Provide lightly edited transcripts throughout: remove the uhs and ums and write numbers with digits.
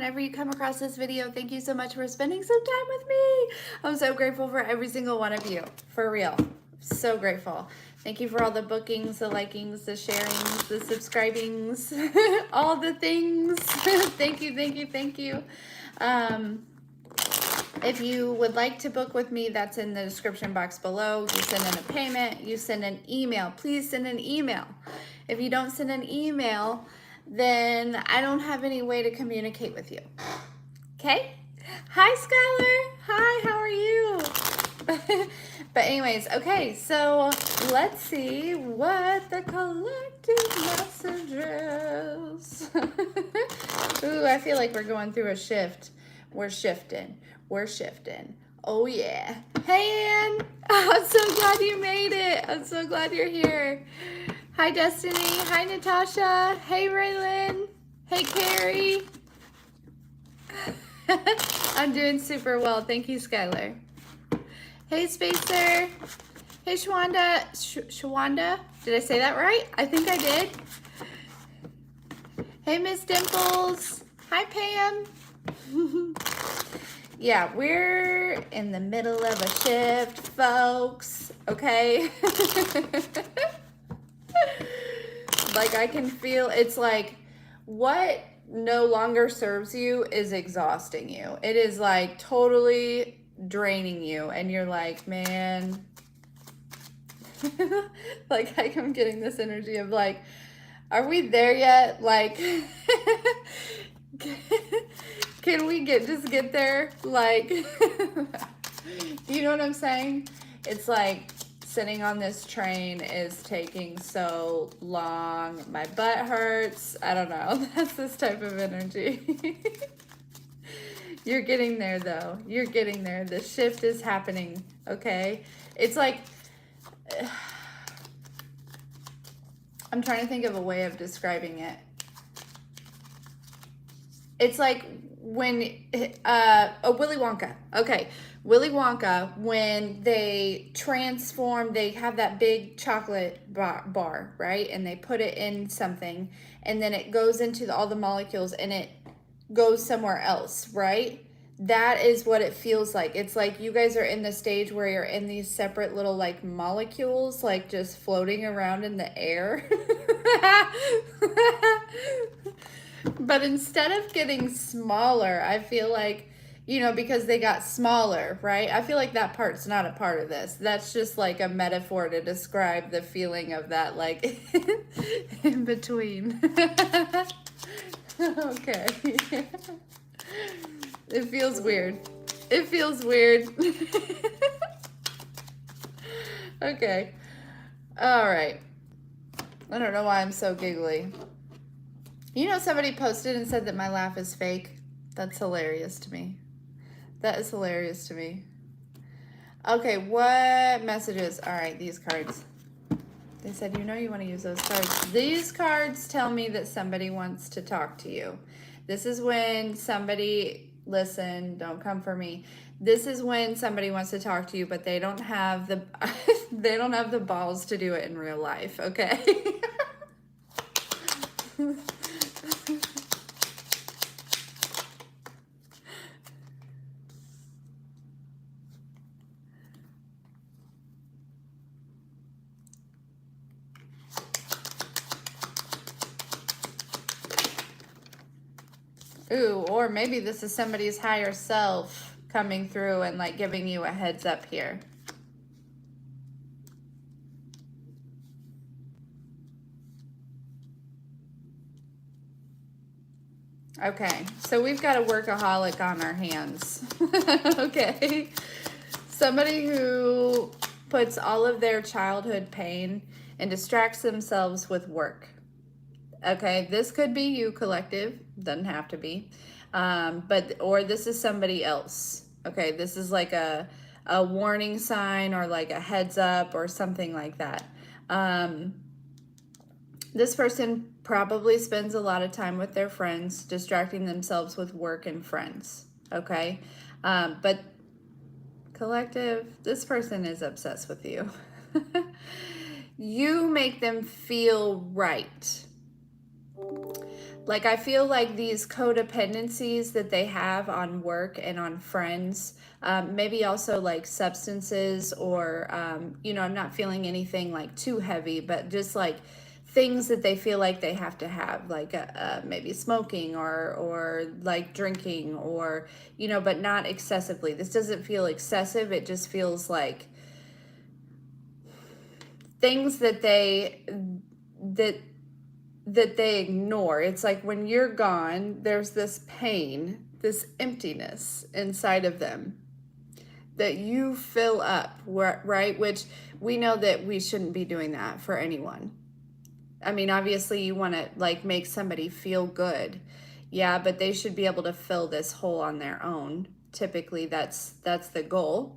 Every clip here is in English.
whenever you come across this video. Thank you so much for spending some time with me. I'm so grateful for every single one of you, for real. So grateful. Thank you for all the bookings, the likings, the sharings, the subscribings, all the things. Thank you, thank you, thank you. If you would like to book with me, that's in the description box below. You send in a payment, you send an email. Please send an email. If you don't send an email, then I don't have any way to communicate with you. Okay? Hi, Skylar. Hi, how are you? But anyways, okay, so let's see what the collective message is. Ooh, I feel like we're going through a shift. We're shifting. We're shifting. Oh, yeah. Hey, Ann. I'm so glad you made it. I'm so glad you're here. Hi, Destiny. Hi, Natasha. Hey, Raylan. Hey, Carrie. I'm doing super well. Thank you, Skylar. Hey, Spacer. Hey, Shwanda. Shwanda? Did I say that right? I think I did. Hey, Miss Dimples. Hi, Pam. Yeah, we're in the middle of a shift, folks. Okay? Like, I can feel, it's like what no longer serves you is exhausting you. It is like totally draining you, and you're like, man, like I'm getting this energy of like, are we there yet? Like, can we just get there? Like, do you know what I'm saying? It's like sitting on this train is taking so long. My butt hurts. I don't know. That's this type of energy. You're getting there though. You're getting there. The shift is happening, okay? It's like, I'm trying to think of a way of describing it. It's like when, Willy Wonka. Okay, Willy Wonka, when they transform, they have that big chocolate bar, right? And they put it in something, and then it goes into all the molecules, and it goes somewhere else, right? That is what it feels like. It's like you guys are in the stage where you're in these separate little like molecules, like just floating around in the air. But instead of getting smaller, I feel like, you know, because they got smaller, right? I feel like that part's not a part of this. That's just like a metaphor to describe the feeling of that, like, in between. Okay. It feels weird. It feels weird. Okay. All right. I don't know why I'm so giggly. You know, somebody posted and said that my laugh is fake. That's hilarious to me. That is hilarious to me. Okay, what messages? All right, these cards. They said, you know you want to use those cards. These cards tell me that somebody wants to talk to you. This is when somebody, listen, don't come for me. This is when somebody wants to talk to you, but they don't have the they don't have the balls to do it in real life, okay? Ooh, or maybe this is somebody's higher self coming through and like giving you a heads up here. Okay, so we've got a workaholic on our hands. Okay. Somebody who puts all of their childhood pain and distracts themselves with work. Okay, this could be you, collective. Doesn't have to be. Or this is somebody else. Okay, this is like a warning sign or like a heads up or something like that. This person probably spends a lot of time with their friends, distracting themselves with work and friends. Okay, but collective, this person is obsessed with you. You make them feel right. Like, I feel like these codependencies that they have on work and on friends, maybe also like substances or, you know, I'm not feeling anything like too heavy, but just like things that they feel like they have to have, like maybe smoking or like drinking or, you know, but not excessively. This doesn't feel excessive. It just feels like things that that they ignore. It's like when you're gone, there's this pain, this emptiness inside of them that you fill up, right? Which we know that we shouldn't be doing that for anyone. I mean, obviously you want to like make somebody feel good. Yeah, but they should be able to fill this hole on their own. Typically that's the goal,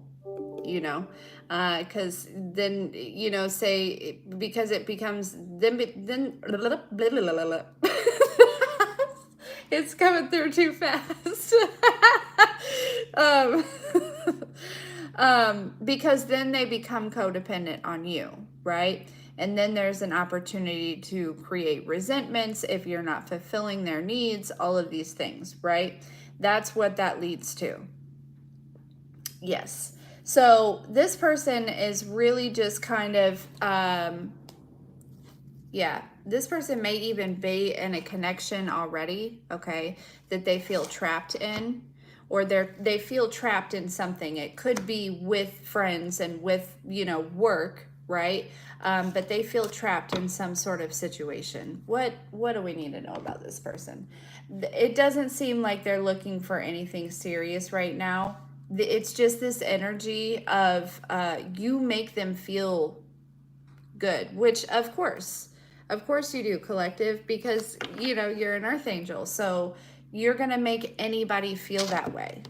you know, because then, you know, say, because it becomes then it's coming through too fast. um, because then they become codependent on you, right? And then there's an opportunity to create resentments if you're not fulfilling their needs, all of these things, right? That's what that leads to. Yes. So this person is really just kind of, yeah, this person may even be in a connection already, okay, that they feel trapped in, or they feel trapped in something. It could be with friends and with, you know, work, right? But they feel trapped in some sort of situation. What do we need to know about this person? It doesn't seem like they're looking for anything serious right now. It's just this energy of you make them feel good, which of course you do, collective, because you know you're an earth angel, so you're gonna make anybody feel that way.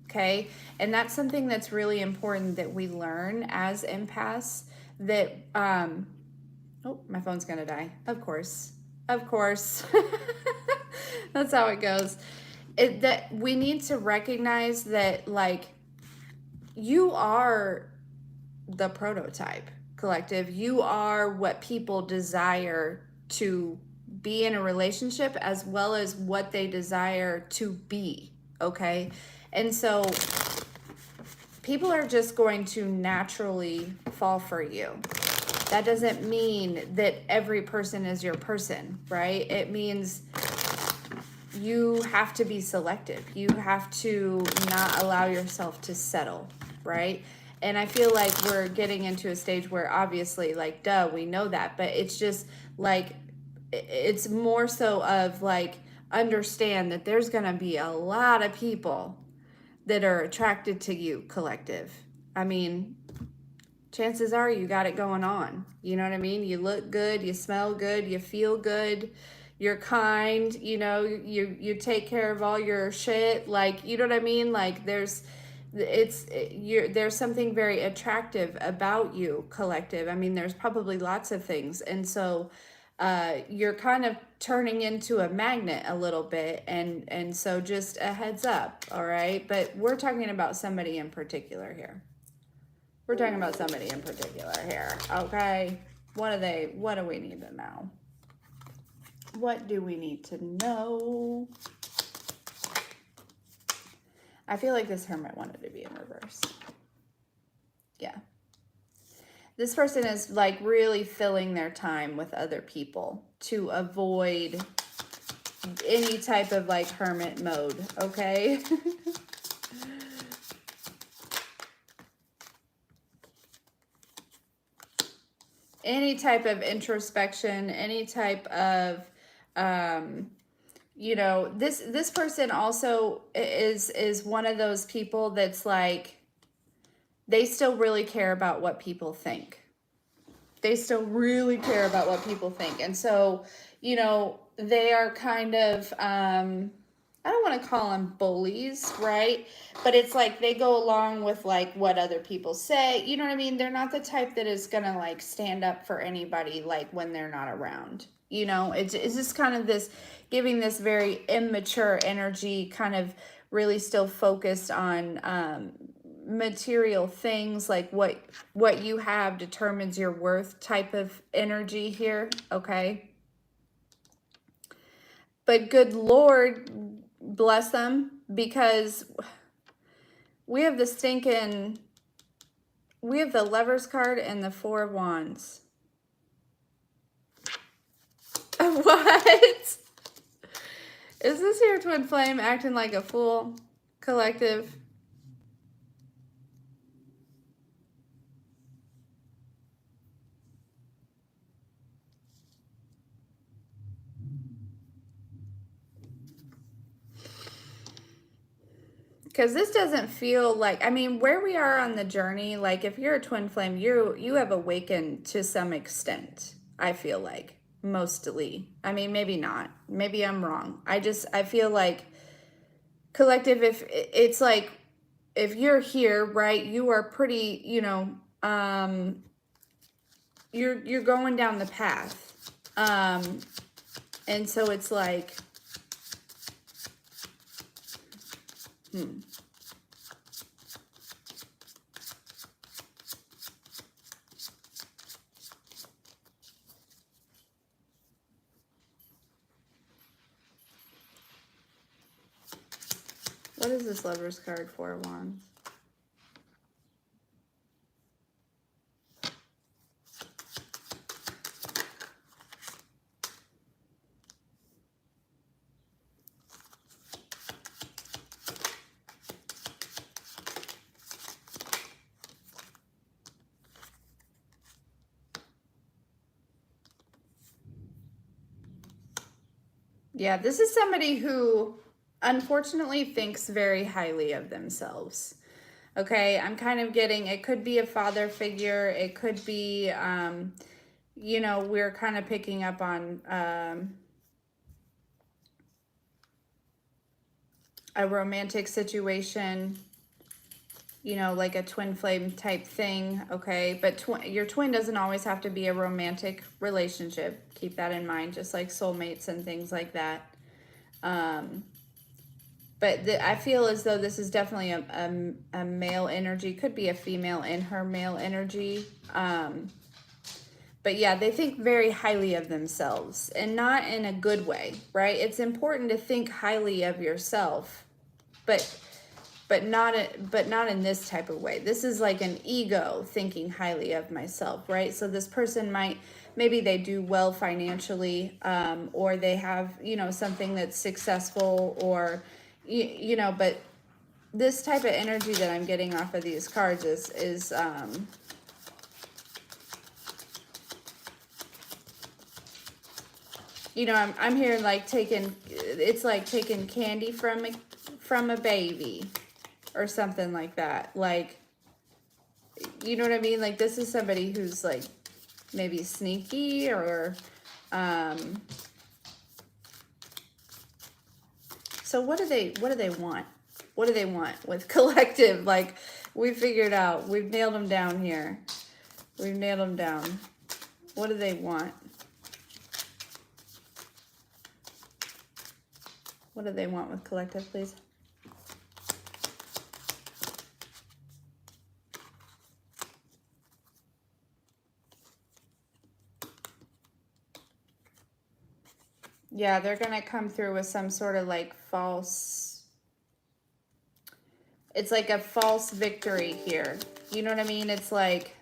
Okay, and that's something that's really important that we learn as empaths, that oh, my phone's gonna die, of course that's how it goes. That we need to recognize that, like, you are the prototype, collective. You are what people desire to be in a relationship, as well as what they desire to be, okay? And so people are just going to naturally fall for you. That doesn't mean that every person is your person, right? It means you have to be selective. You have to not allow yourself to settle, right? And I feel like we're getting into a stage where obviously, like, duh, we know that, but it's just like, it's more so of like, understand that there's gonna be a lot of people that are attracted to you, collective. I mean, chances are you got it going on. You know what I mean? You look good, you smell good, you feel good, you're kind, you know, you take care of all your shit, like, you know what I mean? Like, there's something very attractive about you, collective. I mean, there's probably lots of things. And so you're kind of turning into a magnet a little bit, and so just a heads up, all right? But we're talking about somebody in particular here. We're talking about somebody in particular here, okay? What do we need to know? What do we need to know? I feel like this hermit wanted to be in reverse. Yeah. This person is like really filling their time with other people to avoid any type of like hermit mode, okay? Any type of introspection, any type of, you know, this person also is one of those people that's like, they still really care about what people think. They still really care about what people think. And so, you know, they are kind of, I don't want to call them bullies, right? But it's like they go along with like what other people say. You know what I mean? They're not the type that is going to like stand up for anybody like when they're not around. You know, it's just kind of this, giving this very immature energy, kind of really still focused on material things, like what you have determines your worth type of energy here, okay? But good Lord bless them, because we have the Lovers card and the Four of Wands. What? Is this your twin flame acting like a fool, collective? Because this doesn't feel like, I mean, where we are on the journey, like if you're a twin flame, you have awakened to some extent, I feel like, mostly. I mean, maybe not. Maybe I'm wrong. I feel like, collective, if it's like, if you're here, right, you are pretty, you're going down the path. And so it's like, what is this Lover's card, Four of Wands? Yeah, this is somebody who unfortunately thinks very highly of themselves. Okay, I'm kind of getting, it could be a father figure. It could be, we're kind of picking up on a romantic situation, like a twin flame type thing. Okay, but your twin doesn't always have to be a romantic relationship. Keep that in mind, just like soulmates and things like that. But I feel as though this is definitely a male energy. Could be a female in her male energy. But yeah, they think very highly of themselves, and not in a good way, right? It's important to think highly of yourself, but not in this type of way. This is like an ego thinking highly of myself, right? So this person maybe they do well financially, or they have, something that's successful, or, but this type of energy that I'm getting off of these cards is I'm here like it's like taking candy from a baby or something like that. Like, you know what I mean? Like, this is somebody who's like maybe sneaky, or so what do they want? What do they want with collective? Like, we figured out, we've nailed them down here. We've nailed them down. What do they want? What do they want with collective, please? Yeah, they're going to come through with some sort of like false, it's like a false victory here. You know what I mean? It's like,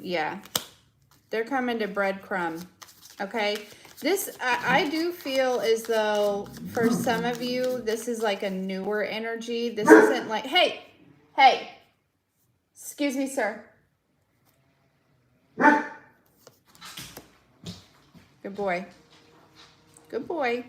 yeah, they're coming to breadcrumb. Okay, this I do feel as though for some of you this is like a newer energy. This isn't like, hey, excuse me, sir. Good boy. Good boy.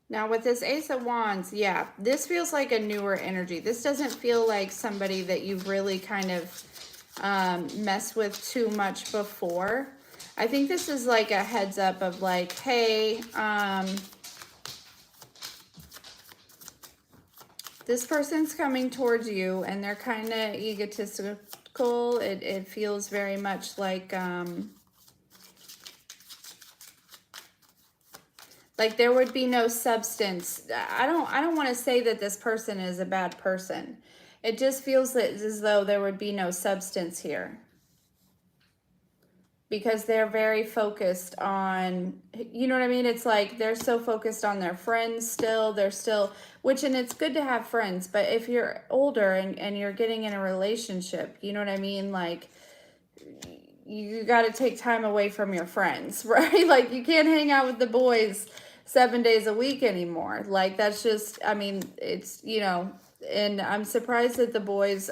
Now with this Ace of Wands, yeah, this feels like a newer energy. This doesn't feel like somebody that you've really kind of messed with too much before. I think this is like a heads up of like, hey, this person's coming towards you and they're kind of egotistical. It feels very much like there would be no substance. I don't want to say that this person is a bad person. It just feels as though there would be no substance here. Because they're very focused on, you know what I mean? It's like they're so focused on their friends still. They're still, and it's good to have friends, but if you're older and you're getting in a relationship, you know what I mean? Like, you got to take time away from your friends, right? Like, you can't hang out with the boys 7 days a week anymore. Like, that's just, I mean, it's, and I'm surprised that the boys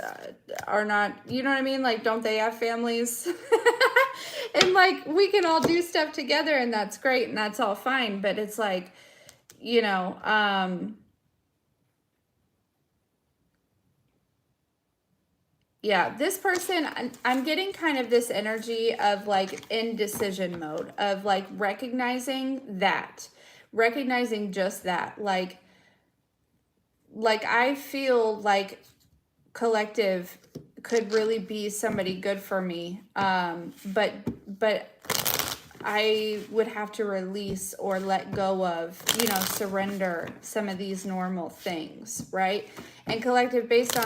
are not, you know what I mean? Like, don't they have families? And like, we can all do stuff together and that's great and that's all fine. But it's like, yeah, this person, I'm getting kind of this energy of like indecision mode, of like recognizing just that. Like I feel like collective could really be somebody good for me. But I would have to release or let go of, surrender some of these normal things, right? And collective, based on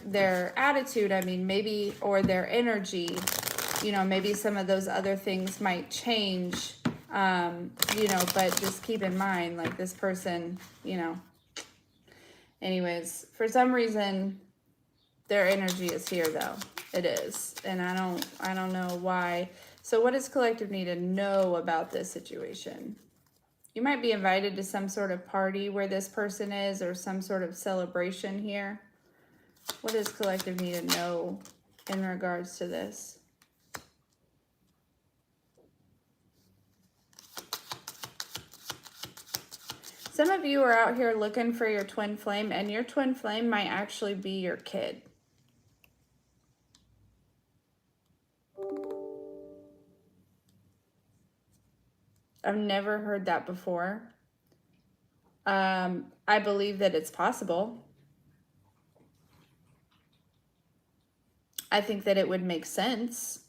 their attitude, I mean, maybe, or their energy, maybe some of those other things might change, but just keep in mind, like, this person, anyways, for some reason, their energy is here, though. It is. And I don't know why. So what does collective need to know about this situation? You might be invited to some sort of party where this person is, or some sort of celebration here. What does collective need to know in regards to this? Some of you are out here looking for your twin flame, and your twin flame might actually be your kid. I've never heard that before. I believe that it's possible. I think that it would make sense.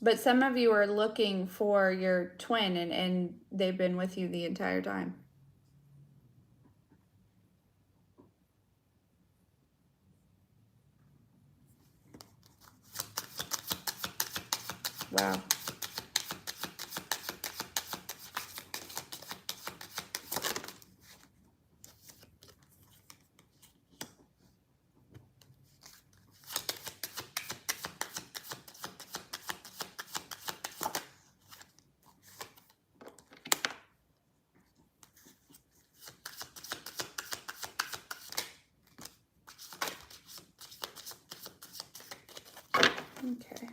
But some of you are looking for your twin, and they've been with you the entire time. Wow. Okay.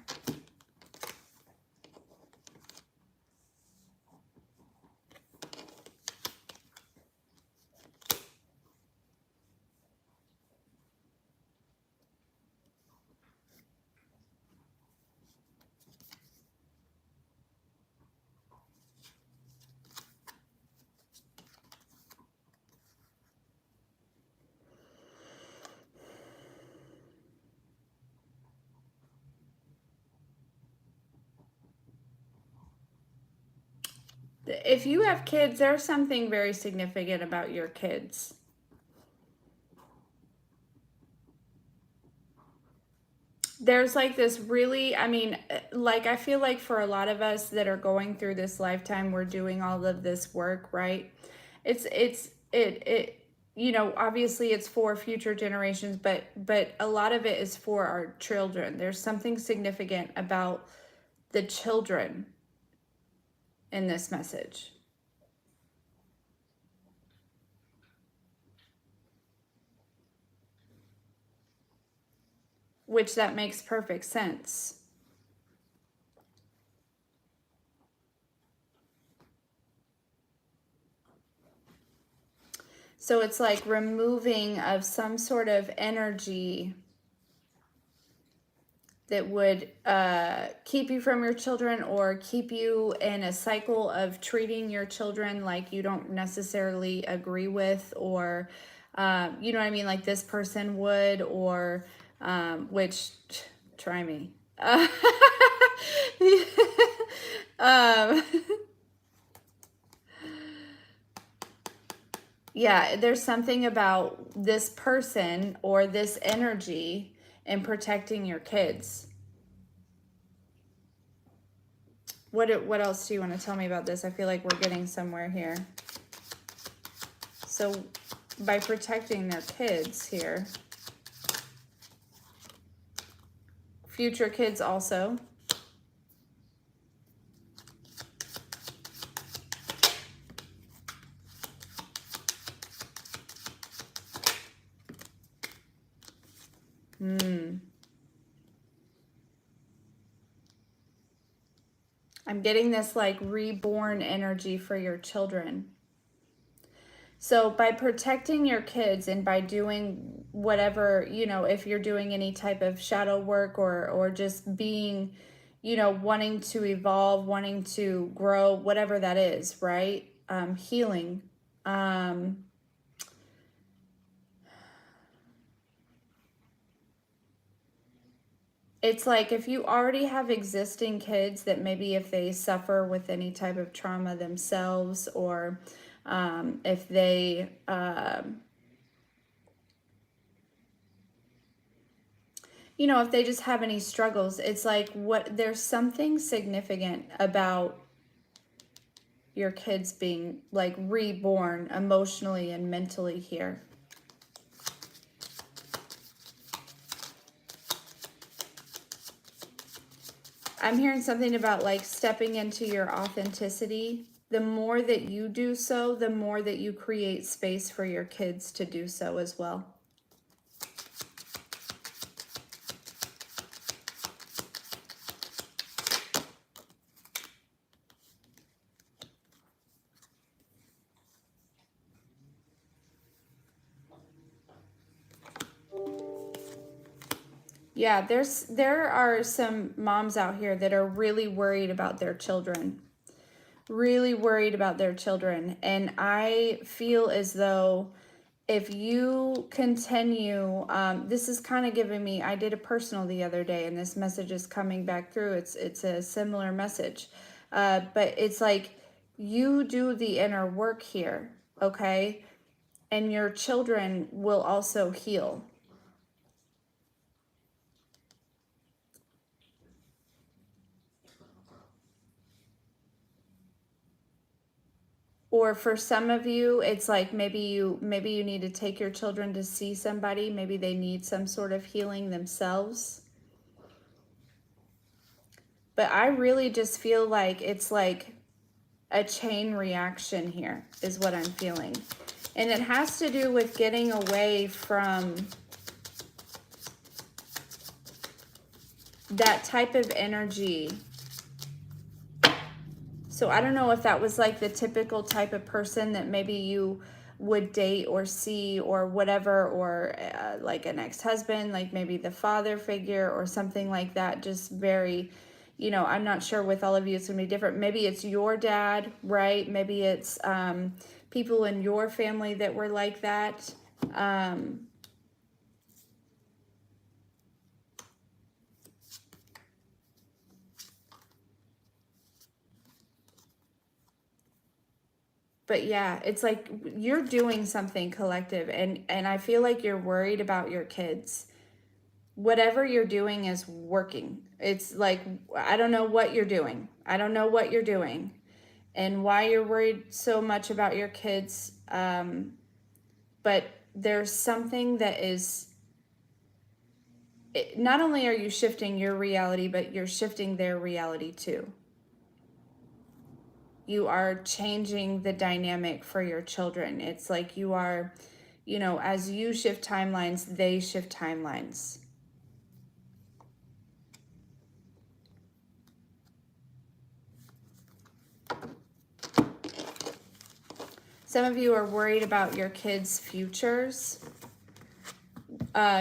If you have kids, there's something very significant about your kids. There's like this really, I mean, like, I feel like for a lot of us that are going through this lifetime, we're doing all of this work, right? It obviously it's for future generations, but a lot of it is for our children. There's something significant about the children in this message. Which that makes perfect sense. So it's like removing of some sort of energy that would keep you from your children or keep you in a cycle of treating your children like you don't necessarily agree with, or you know what I mean, like this person would, or which, try me. um, yeah, there's something about this person or this energy in protecting your kids. What else do you want to tell me about this? I feel like we're getting somewhere here. So by protecting their kids here, future kids also. I'm getting this like reborn energy for your children. So by protecting your kids and by doing whatever, you know, if you're doing any type of shadow work or just being, you know, wanting to evolve, wanting to grow, whatever that is, right? Healing. It's like if you already have existing kids that maybe if they suffer with any type of trauma themselves, or if they, you know, if they just have any struggles, it's like there's something significant about your kids being like reborn emotionally and mentally here. I'm hearing something about like stepping into your authenticity. The more that you do so, the more that you create space for your kids to do so as well. Yeah, there are some moms out here that are really worried about their children. Really worried about their children. And I feel as though if you continue, this is kind of giving me, I did a personal the other day and this message is coming back through. It's a similar message. But it's like you do the inner work here, okay? And your children will also heal. Or for some of you, it's like maybe you need to take your children to see somebody. Maybe they need some sort of healing themselves. But I really just feel like it's like a chain reaction here is what I'm feeling. And it has to do with getting away from that type of energy. So I don't know if that was like the typical type of person that maybe you would date or see or whatever, or like an ex-husband, like maybe the father figure or something like that. Just very, you know, I'm not sure with all of you, it's gonna be different. Maybe it's your dad, right? Maybe it's people in your family that were like that. But yeah, it's like you're doing something collective, and I feel like you're worried about your kids. Whatever you're doing is working. It's like, I don't know what you're doing. I don't know what you're doing and why you're worried so much about your kids. But there's something that is, not only are you shifting your reality, but you're shifting their reality too. You are changing the dynamic for your children. It's like you are, you know, as you shift timelines, they shift timelines. Some of you are worried about your kids' futures.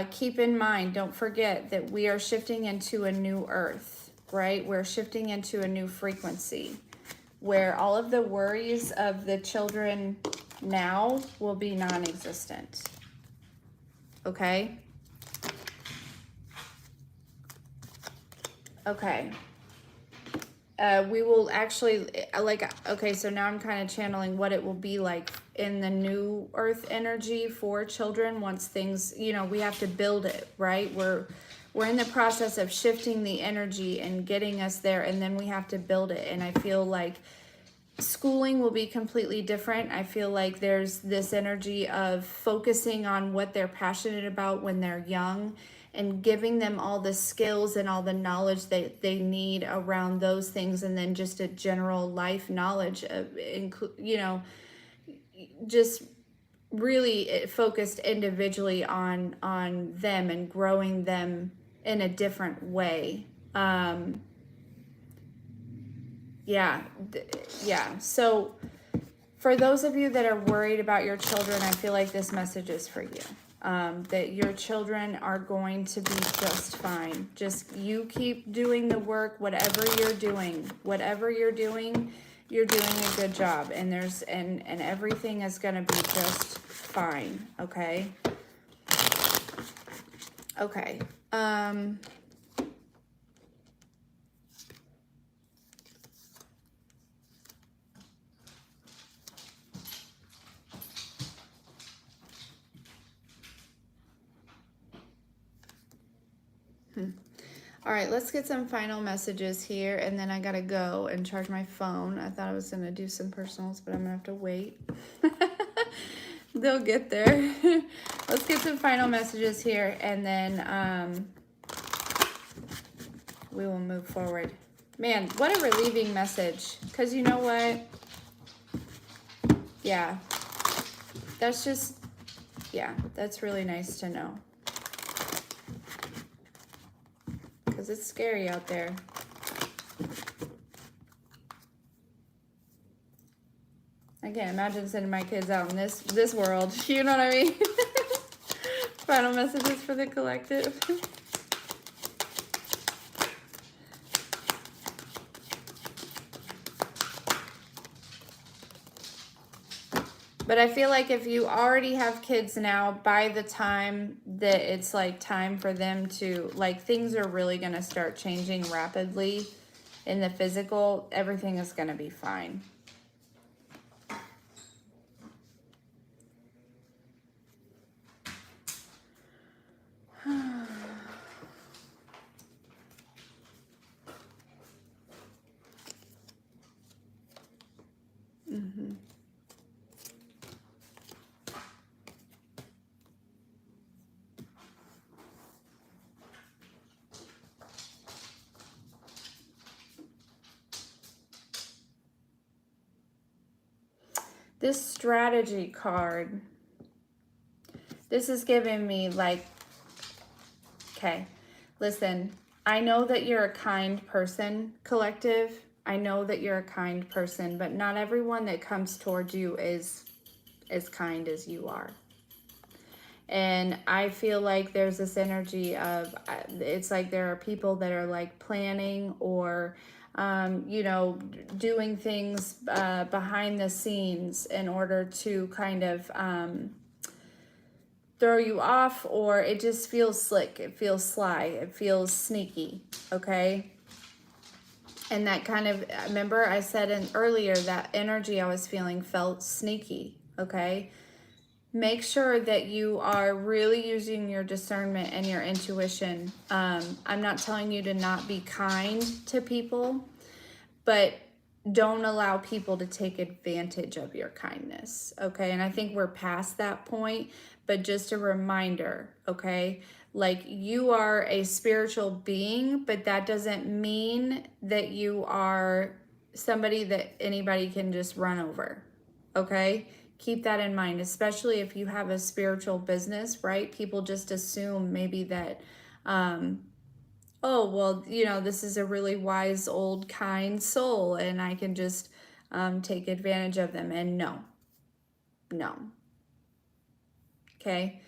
Keep in mind, don't forget that we are shifting into a new earth, right? We're shifting into a new frequency where all of the worries of the children now will be non-existent. Okay? Okay. We will actually, okay, so now I'm kind of channeling what it will be like in the new earth energy for children once things, we have to build it, right? We're in the process of shifting the energy and getting us there, and then we have to build it. And I feel like schooling will be completely different. I feel like there's this energy of focusing on what they're passionate about when they're young and giving them all the skills and all the knowledge that they need around those things, and then just a general life knowledge of, just really focused individually on them and growing them in a different way. Yeah. So for those of you that are worried about your children, I feel like this message is for you. That your children are going to be just fine. Just you keep doing the work, whatever you're doing, you're doing a good job, and and everything is going to be just fine. Okay. Okay. All right, let's get some final messages here, and then I gotta go and charge my phone. I thought I was gonna do some personals, but I'm gonna have to wait. They'll get there. Let's get some final messages here, and then we will move forward. Man, what a relieving message. Because you know what? Yeah. That's just, yeah, that's really nice to know. Because it's scary out there. I can't imagine sending my kids out in this world. You know what I mean? Final messages for the collective. But I feel like if you already have kids now, by the time that it's like time for them to, like, things are really going to start changing rapidly in the physical, everything is going to be fine. Mm-hmm. This strategy card, this is giving me like, okay, listen, I know that you're a kind person, collective. I know that you're a kind person, but not everyone that comes towards you is as kind as you are. And I feel like there's this energy of, it's like there are people that are like planning or doing things behind the scenes in order to kind of throw you off, or it just feels slick, it feels sly, it feels sneaky, okay? And that kind of, remember I said earlier, that energy I was feeling felt sneaky, okay? Make sure that you are really using your discernment and your intuition. I'm not telling you to not be kind to people, but don't allow people to take advantage of your kindness, okay? And I think we're past that point, but just a reminder, okay? Like, you are a spiritual being, but that doesn't mean that you are somebody that anybody can just run over, okay? Keep that in mind, especially if you have a spiritual business, right? People just assume maybe that, oh, well, this is a really wise, old, kind soul, and I can just take advantage of them. And no, No. Okay.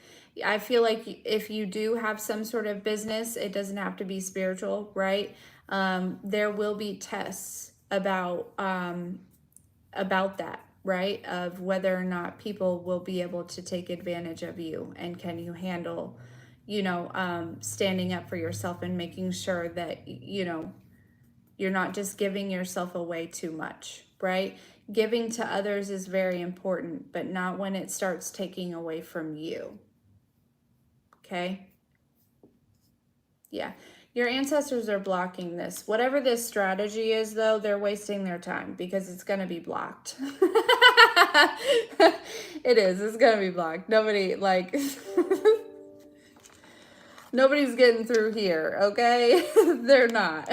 I feel like if you do have some sort of business, it doesn't have to be spiritual, right? There will be tests about that, right? Of whether or not people will be able to take advantage of you, and can you handle, standing up for yourself and making sure that, you're not just giving yourself away too much, right? Giving to others is very important, but not when it starts taking away from you. Okay? Yeah. Your ancestors are blocking this. Whatever this strategy is, though, they're wasting their time because it's going to be blocked. It is. It's going to be blocked. Nobody, nobody's getting through here, okay? They're not.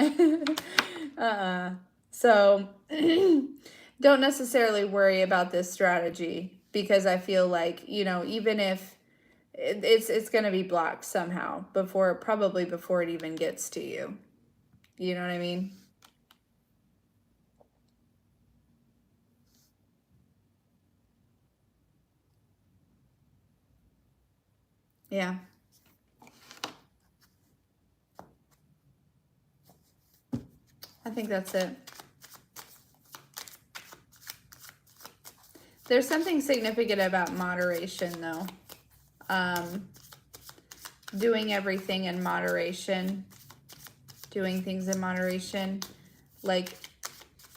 So don't necessarily worry about this strategy, because I feel like, even if it's going to be blocked somehow probably before it even gets to you. You know what I mean? Yeah. I think that's it. There's something significant about moderation, though. Doing everything in moderation. Doing things in moderation. Like,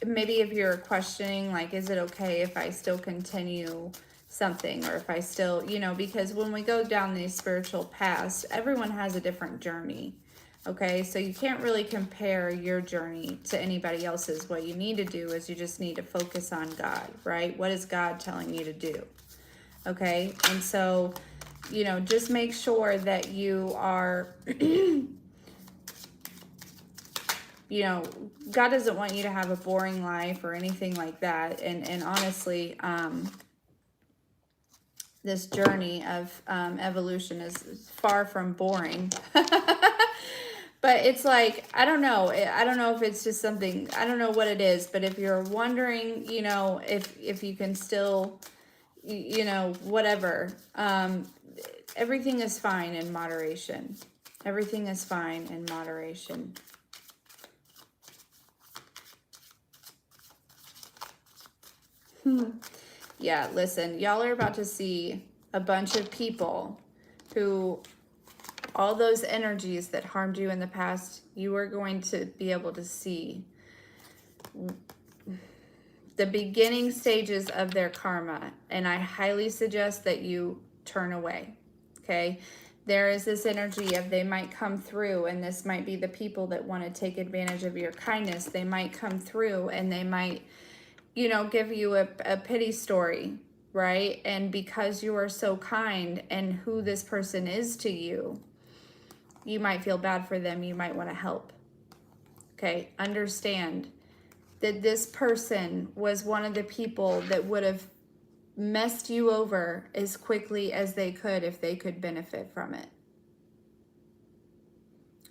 maybe if you're questioning, like, is it okay if I still continue something, or if I still, because when we go down these spiritual paths, everyone has a different journey. Okay, so you can't really compare your journey to anybody else's. What you need to do is you just need to focus on God, right? What is God telling you to do? Okay, and so, just make sure that you are, God doesn't want you to have a boring life or anything like that. And honestly, this journey of evolution is far from boring. But it's like, I don't know if it's just something, I don't know what it is, but if you're wondering, if you can still, whatever, everything is fine in moderation. Everything is fine in moderation. Yeah, listen, y'all are about to see a bunch of people who, all those energies that harmed you in the past, you are going to be able to see the beginning stages of their karma. And I highly suggest that you turn away, okay? There is this energy of they might come through, and this might be the people that want to take advantage of your kindness. They might come through and they might, give you a pity story, right? And because you are so kind and who this person is to you, you might feel bad for them. You might want to help. Okay, understand that this person was one of the people that would have messed you over as quickly as they could if they could benefit from it.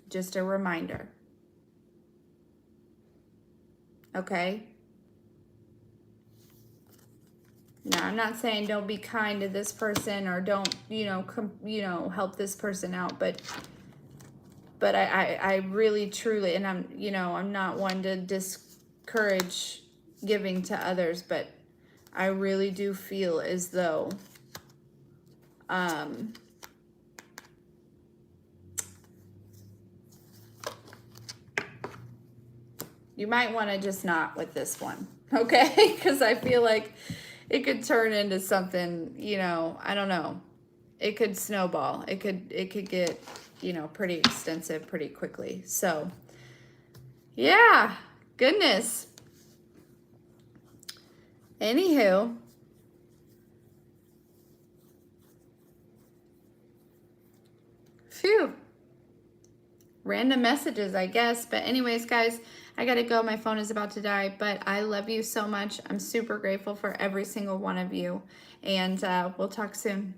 Just a reminder. Okay? Now, I'm not saying don't be kind to this person or don't, help this person out, but I really truly, and I'm not one to discourage giving to others, but I really do feel as though you might want to just not with this one, okay? Because I feel like it could turn into something, I don't know. It could snowball. It could get, pretty extensive pretty quickly. So, yeah, goodness. Anywho, phew. Random messages, I guess. But anyways, guys, I gotta go. My phone is about to die. But I love you so much. I'm super grateful for every single one of you. And we'll talk soon.